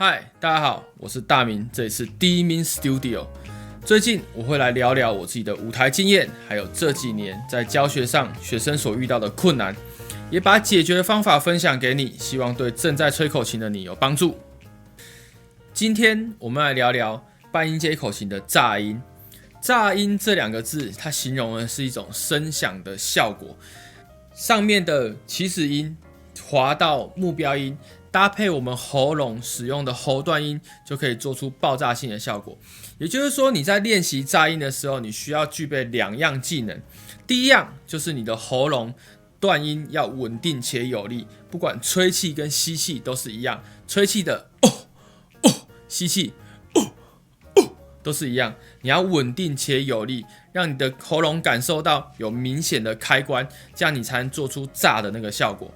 嗨，大家好，我是大明，这里是D-Min Studio。最近我会来聊聊我自己的舞台经验，还有这几年在教学上学生所遇到的困难，也把解决的方法分享给你，希望对正在吹口琴的你有帮助。今天我们来聊聊半音阶口琴的炸音。炸音这两个字，它形容的是一种声响的效果，上面的起始音滑到目标音，搭配我们喉咙使用的喉断音，就可以做出爆炸性的效果。也就是说，你在练习炸音的时候，你需要具备两样技能。第一样就是你的喉咙断音要稳定且有力，不管吹气跟吸气都是一样，吹气的吸气都是一样，你要稳定且有力，让你的喉咙感受到有明显的开关，这样你才能做出炸的那个效果。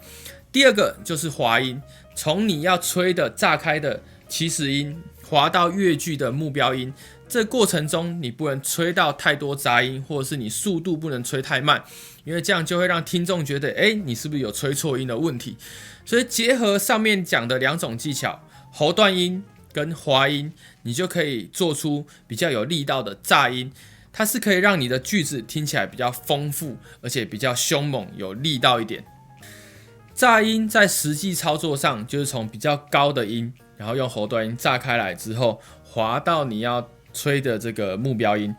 第二个就是滑音，从你要吹的炸开的起始音滑到乐句的目标音，这过程中你不能吹到太多杂音，或者是你速度不能吹太慢，因为这样就会让听众觉得你是不是有吹错音的问题。所以结合上面讲的两种技巧，喉断音跟滑音，你就可以做出比较有力道的炸音，它是可以让你的句子听起来比较丰富，而且比较凶猛，有力道一点。炸音在实际操作上，就是从比较高的音，然后用喉断音炸开来之后，滑到你要吹的这个目标音。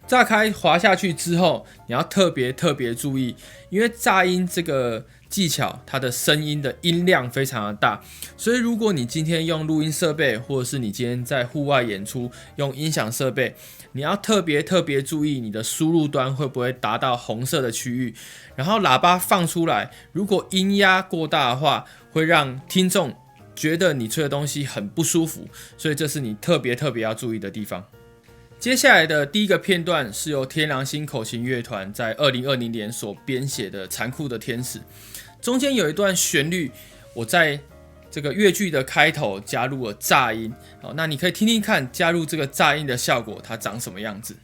炸开滑下去之后，你要特别注意，因为炸音这个技巧，它的声音的音量非常的大，所以如果你今天用录音设备，或者是你今天在户外演出用音响设备，你要特别注意你的输入端会不会达到红色的区域，然后喇叭放出来，如果音压过大的话，会让听众觉得你吹的东西很不舒服，所以这是你特别要注意的地方。接下来的第一个片段是由天狼星口琴乐团在2020年所编写的《残酷的天使》，中间有一段旋律，我在这个乐句的开头加入了炸音，那你可以听听看加入这个炸音的效果它长什么样子。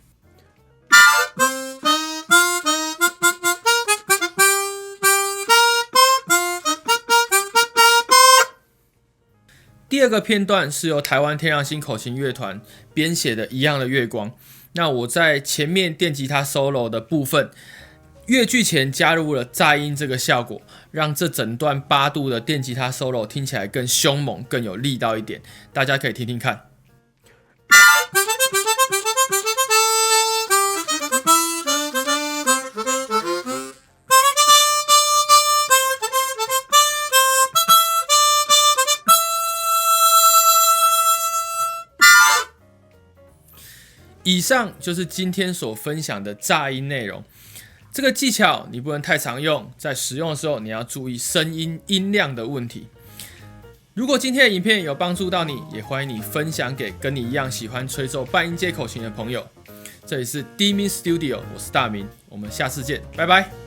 第二个片段是由台湾天狼星口琴乐团编写的《一样的月光》。那我在前面电吉他 solo 的部分，乐句前加入了炸音这个效果，让这整段8度的电吉他 solo 听起来更凶猛、更有力道一点。大家可以听听看。以上就是今天所分享的炸音内容。这个技巧你不能太常用，在使用的时候你要注意声音音量的问题。如果今天的影片有帮助到你，也欢迎你分享给跟你一样喜欢吹奏半音阶口琴的朋友。这里是D-Min Studio， 我是大明，我们下次见，拜拜。